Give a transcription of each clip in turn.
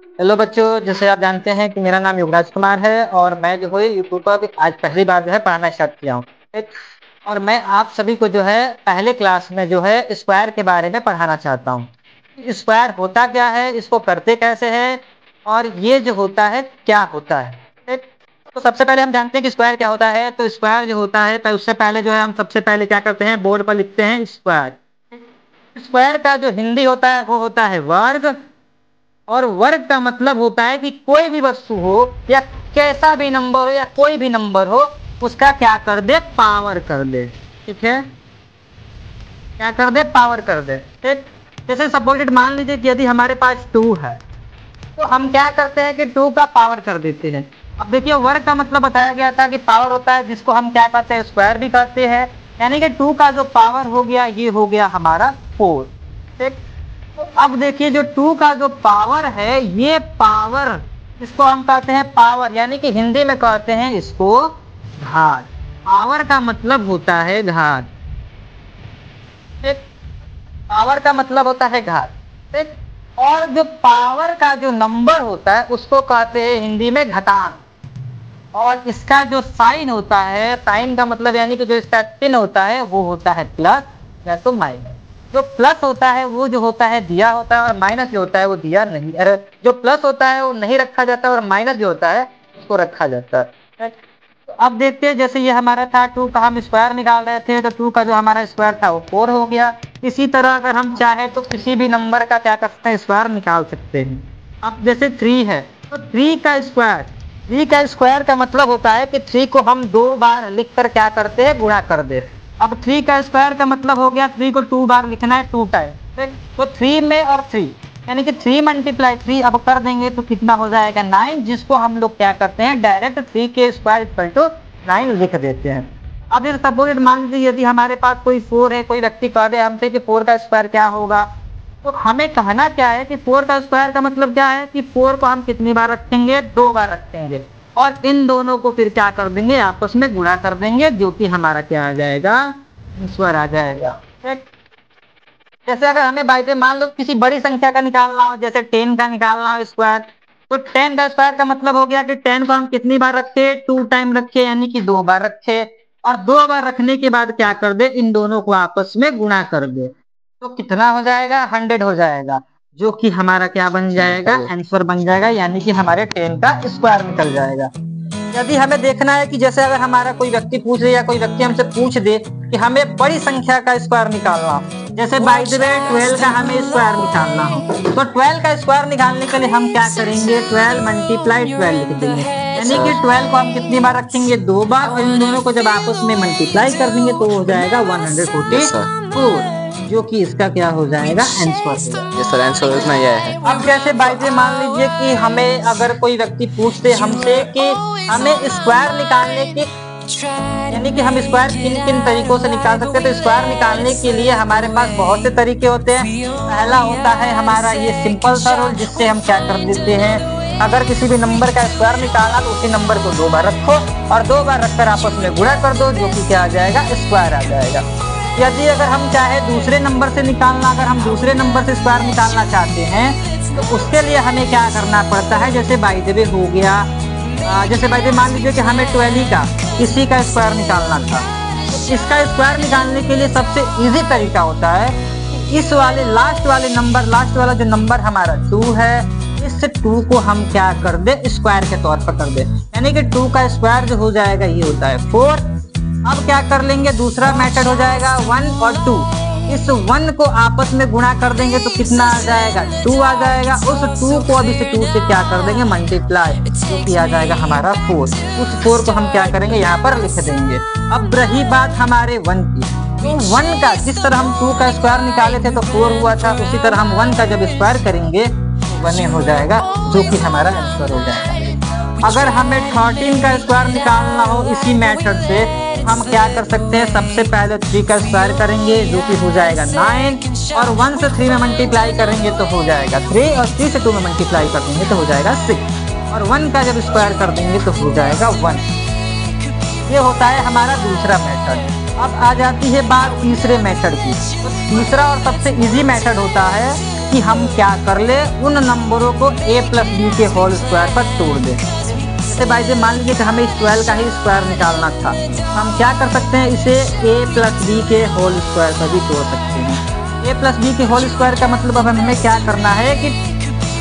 Hello बच्चों, जैसे आप जानते हैं कि मेरा नाम युवराज कुमार है और मैं जो है यूट्यूब पर आज पहली बार जो है पढ़ाना स्टार्ट किया हूँ। ठीक। और मैं आप सभी को जो है पहले क्लास में जो है स्क्वायर के बारे में पढ़ाना चाहता हूँ। स्क्वायर होता क्या है, इसको करते कैसे हैं और ये जो होता है क्या होता है। ठीक। तो सबसे पहले हम जानते हैं कि स्क्वायर क्या होता है। तो स्क्वायर जो होता है तो उससे पहले जो है हम सबसे पहले क्या करते हैं, बोर्ड पर लिखते हैं स्क्वायर। स्क्वायर का जो हिंदी होता है वो होता है वर्ग। और वर्ग का मतलब होता है कि कोई भी वस्तु हो या कैसा भी नंबर हो या कोई भी नंबर हो, उसका क्या कर दे, पावर कर दे। ठीक है, क्या कर दे, पावर कर दे। ठीक। जैसे सपोजिट मान लीजिए कि यदि हमारे पास 2 है तो हम क्या करते हैं कि 2 का पावर कर देते हैं। अब देखिए, वर्ग का मतलब बताया गया था कि पावर होता है जिसको हम क्या कहते हैं, स्क्वायर भी कहते हैं। यानी कि 2 का जो पावर हो गया ये हो गया हमारा 4। ठीक। तो अब देखिए, जो 2 का जो पावर है ये पावर, इसको हम कहते हैं पावर, यानी कि हिंदी में कहते हैं इसको घात। पावर का मतलब होता है घात। ठीक। पावर का मतलब होता है घात। ठीक। और जो पावर का जो नंबर होता है उसको कहते हैं हिंदी में घातांक। और इसका जो साइन होता है, साइन का मतलब यानी कि जो इसका चिन्ह होता है वो होता है प्लस या तो माइनस। जो प्लस होता है वो जो होता है दिया होता है, और माइनस जो होता है वो दिया नहीं, अरे जो प्लस होता है वो नहीं रखा जाता, और माइनस जो होता है उसको रखा जाता है। तो अब देखते हैं, जैसे ये हमारा था 2 का हम स्क्वायर निकाल रहे थे, तो 2 का जो हमारा स्क्वायर था वो 4 हो गया। इसी तरह अगर हम चाहे तो किसी भी नंबर का क्या कर सकते हैं, स्क्वायर निकाल सकते हैं। अब जैसे 3 है तो 3 का स्क्वायर, 3 का स्क्वायर का मतलब होता है कि 3 को हम 2 बार लिख कर क्या करते हैं, गुणा कर दे। अब 3 का स्क्वायर का मतलब हो गया 3 को 2 बार लिखना है, 2 टाइम। ठीक। तो 3 में और 3 यानी कि 3 मल्टीप्लाई 3 अब कर देंगे तो कितना हो जाएगा, 9, जिसको हम लोग क्या करते हैं, डायरेक्ट 3 के स्क्वायर इक्वल टू 9 लिख देते हैं। अब जैसे सपोज मान लीजिए यदि हमारे पास कोई 4 है, कोई व्यक्ति कह दे हमसे कि 4 का स्क्वायर क्या होगा, तो हमें कहना क्या है कि 4 का स्क्वायर का मतलब क्या है कि 4 को हम कितनी बार रखेंगे, 2 बार रखेंगे। और इन दोनों को फिर क्या कर देंगे, आपस में गुणा कर देंगे, जो कि हमारा क्या आ जाएगा, स्क्वायर आ जाएगा। ठीक। जैसे अगर हमें बाई से मान लो किसी बड़ी संख्या का निकालना हो, जैसे 10 का निकालना हो स्क्वायर, तो 10 का स्क्वायर का मतलब हो गया कि 10 को हम कितनी बार रखे, 2 टाइम रखे, यानी कि 2 बार रखे। और 2 बार रखने के बाद क्या कर दे, इन दोनों को आपस में गुणा कर दे, तो कितना हो जाएगा, 100 हो जाएगा, जो कि हमारा क्या बन जाएगा, आंसर बन जाएगा, यानी कि हमारे 10 का स्क्वायर निकल जाएगा। यदि हमें देखना है कि जैसे अगर हमारा कोई व्यक्ति पूछ दे या कोई व्यक्ति हमसे पूछ दे कि हमें बड़ी संख्या का स्क्वायर निकालना हो, जैसे बाय द वे 12 का हमें स्क्वायर निकालना हो, तो 12 का स्क्वायर निकालने के लिए हम क्या करेंगे, 12 मल्टीप्लाई 12 लिख देंगे। यानी कि 12 को हम कितनी बार रखेंगे, 2 बार, और इन दोनों को जब आपस में मल्टीप्लाई कर देंगे तो हो जाएगा 144, जो कि इसका क्या हो जाएगा, आंसर। यस सर, आंसर इतना यह है। अब जैसे बाय द वे मान लीजिए कि हमें अगर कोई व्यक्ति पूछ दे हमसे कि हमें स्क्वायर निकालने की, यानी कि हम स्क्वायर किन किन तरीकों से निकाल सकते हैं, तो स्क्वायर निकालने के लिए हमारे पास बहुत से तरीके होते हैं। पहला होता है हमारा ये सिंपल सा रूल, जिससे हम क्या कर देते हैं, अगर किसी भी नंबर का स्क्वायर निकालना तो उसी नंबर को 2 बार रखो और 2 बार रखकर आपस में गुणा कर दो, जो कि क्या आ जाएगा, स्क्वायर आ जाएगा। यदि अगर हम चाहे दूसरे नंबर से निकालना, अगर हम दूसरे नंबर से स्क्वायर निकालना चाहते हैं तो उसके लिए हमें क्या करना पड़ता है, जैसे बाय द वे हो गया, जैसे बाय द वे मान लीजिए कि हमें 12 का किसी का स्क्वायर निकालना था, तो इसका स्क्वायर निकालने के लिए सबसे इजी तरीका होता है कि इस वाले लास्ट वाले नंबर, लास्ट वाला जो नंबर हमारा 2 है, इस 2 को हम क्या कर दे, स्क्वायर के तौर पर कर दे, यानी कि 2 का स्क्वायर जो हो जाएगा ये होता है 4। अब क्या कर लेंगे, दूसरा मेथड हो जाएगा 1 और 2, इस 1 को आपस में गुणा कर देंगे तो कितना आ जाएगा, 2 आ जाएगा। उस 2 को अब इस 2 से क्या कर देंगे, मल्टीप्लाई, जो कि आ जाएगा हमारा 4। उस 4 को हम क्या करेंगे, यहाँ पर लिख देंगे। अब रही बात हमारे 1 की, तो 1 का जिस तरह हम 2 का स्क्वायर निकाले थे तो 4 हुआ था, उसी तरह हम 1 का जब स्क्वायर करेंगे तो 1 हो जाएगा, जो कि हमारा आंसर हो जाएगा। अगर हमें 13 का स्क्वायर निकालना हो इसी मेथड से, हम क्या कर सकते हैं, सबसे पहले 3 का स्क्वायर करेंगे, जो कि हो जाएगा 9, और 1 से 3 में मल्टीप्लाई करेंगे तो हो जाएगा 3, और 3 से 2 में मल्टीप्लाई कर देंगे तो हो जाएगा 6, और 1 का जब स्क्वायर कर देंगे तो हो जाएगा 1। ये होता है हमारा दूसरा मेथड। अब आ जाती है बात तीसरे मेथड की। तो तीसरा और सबसे इजी मेथड होता है कि हम क्या कर ले, उन नंबरों को a प्लस बी के होल स्क्वायर पर तोड़ दें। जैसे बाई द मान लीजिए कि हमें इस 12 का ही स्क्वायर निकालना था, तो हम क्या कर सकते हैं, इसे a प्लस बी के होल स्क्वायर पर भी तोड़ सकते हैं। a प्लस बी के होल स्क्वायर का मतलब अब हमें क्या करना है कि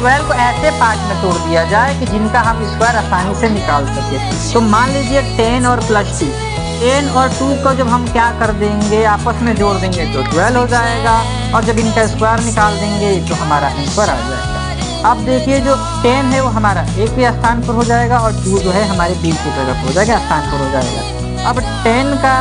12 को ऐसे पार्ट में तोड़ दिया जाए कि जिनका हम स्क्वायर आसानी से निकाल सके। तो मान लीजिए 10 और प्लस 2, 10 और 2 को जब हम क्या कर देंगे, आपस में जोड़ देंगे तो 12 हो जाएगा, और जब इनका स्क्वायर निकाल देंगे तो हमारा आंसर आ जाएगा। अब देखिए जो 10 है वो हमारा a के स्थान पर हो जाएगा, और 2 जो है हमारे b की जगह पर हो जाएगा, स्थान पर हो जाएगा। अब 10 का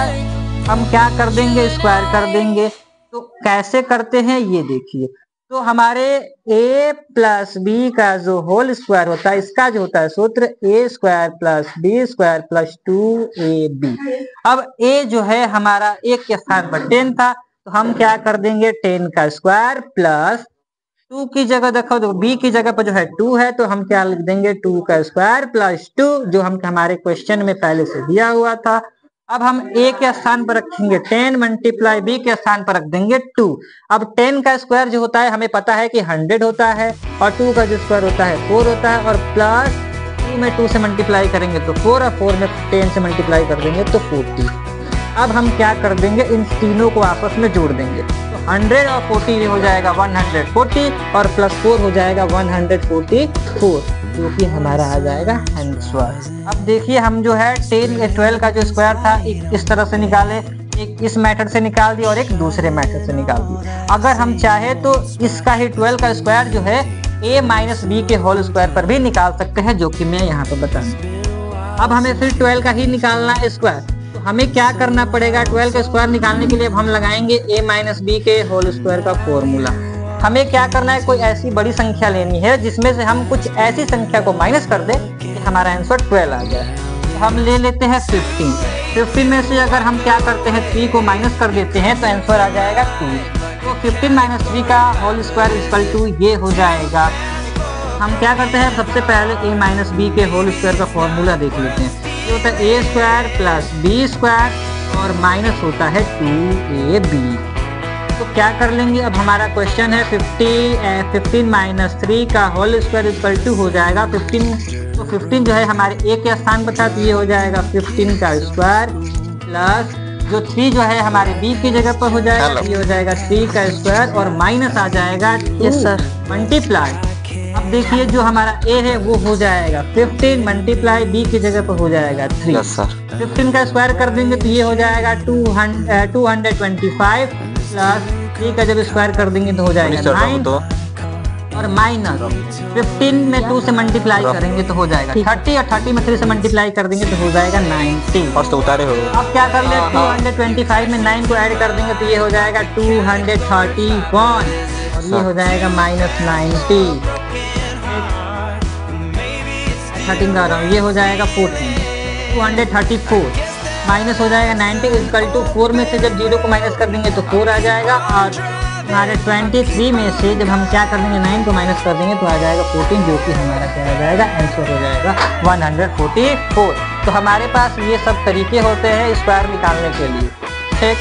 हम क्या कर देंगे, स्क्वायर कर देंगे। तो कैसे करते हैं ये देखिए, तो हमारे a प्लस बी का जो होल स्क्वायर होता है, इसका जो होता है सूत्र a square plus b square plus 2ab। अब a जो है हमारा एक के स्थान पर 10 था, तो हम क्या कर देंगे, 10 का स्क्वायर प्लस 2 की जगह देखो तो b की जगह पर जो है 2 है, तो हम क्या लिख देंगे, 2 का स्क्वायर प्लस 2, जो हम हमारे क्वेश्चन में पहले से दिया हुआ था। अब हम a के स्थान पर रखेंगे 10 मल्टीप्लाई b के स्थान पर रख देंगे 2। अब 10 का स्क्वायर जो होता है हमें पता है कि 100 होता है, और 2 का जो स्क्वायर होता है 4 होता है, और प्लस 2 में 2 से मल्टीप्लाई करेंगे तो 4, और 4 में 10 से मल्टीप्लाई कर देंगे तो 40। अब हम क्या कर देंगे, इन तीनों को आपस में जोड़ देंगे, तो 100 और 40 हो जाएगा 140, और प्लस 4 हो जाएगा 144, जो कि हमारा आ जाएगा आंसर। अब देखिए हम जो है 12 का जो स्क्वायर था एक इस तरह से निकाले, एक इस मेथड से निकाल दिया और एक दूसरे मेथड से निकाल दिया। अगर हम चाहे तो इसका ही 12 का स्क्वायर जो है a माइनस बी के होल स्क्वायर पर भी निकाल सकते हैं, जो कि मैं यहाँ पर बता दूँ। अब हमें फिर 12 का ही निकालना है स्क्वायर, तो हमें क्या करना पड़ेगा, 12 का स्क्वायर निकालने के लिए अब हम लगाएंगे a माइनस बी के होल स्क्वायर का फॉर्मूला। हमें क्या करना है, कोई ऐसी बड़ी संख्या लेनी है जिसमें से हम कुछ ऐसी संख्या को माइनस कर दें कि हमारा आंसर 12 आ जाए। तो हम ले लेते हैं 15 में से अगर हम क्या करते हैं 3 को माइनस कर देते हैं तो आंसर आ जाएगा 2। तो 15 माइनस 3 का होल स्क्वायर इक्वल टू ये हो जाएगा। हम क्या करते हैं, सबसे पहले a माइनस बी के होल स्क्वायर का फॉर्मूला देख लेते हैं। ये होता है a square plus b square और माइनस होता है 2ab। तो क्या कर लेंगे, अब हमारा क्वेश्चन है 15 माइनस 3 का होल स्क्वायर इक्वल टू हो जाएगा 15। तो 15 जो है हमारे a के स्थान पर था, तो ये हो जाएगा 15 का स्क्वायर प्लस जो 3 जो है हमारे b की जगह पर हो जाएगा, ये हो जाएगा 3 का स्क्वायर, और माइनस आ जाएगा 2 मल्टीप्लाई। अब देखिए जो हमारा a है वो हो जाएगा 15 मल्टीप्लाई b की जगह पर हो जाएगा 3। 15 का स्क्वायर कर देंगे तो ये हो जाएगा 225 प्लस 3 का जब स्क्वायर कर देंगे तो हो जाएगा 9, और माइनस 15 में 2 से मल्टीप्लाई करेंगे तो हो जाएगा 30, और 30 में 3 से मल्टीप्लाई कर देंगे तो हो जाएगा 90। और तो उतारे हो। अब क्या कर ले, 225 में 9 को ऐड कर देंगे तो ये हो जाएगा 231, और ये हो जाएगा माइनस 90। 13 का रहा हूँ, ये हो जाएगा 234 माइनस हो जाएगा 90 इक्वल टू 4 में से जब 0 को माइनस कर देंगे तो 4 आ जाएगा, और हमारे 23 में से जब हम क्या कर देंगे 9 को माइनस कर देंगे तो आ जाएगा 14, जो कि हमारा क्या आ जाएगा, आंसर हो जाएगा 144। तो हमारे पास ये सब तरीके होते हैं स्क्वायर निकालने के लिए। ठीक।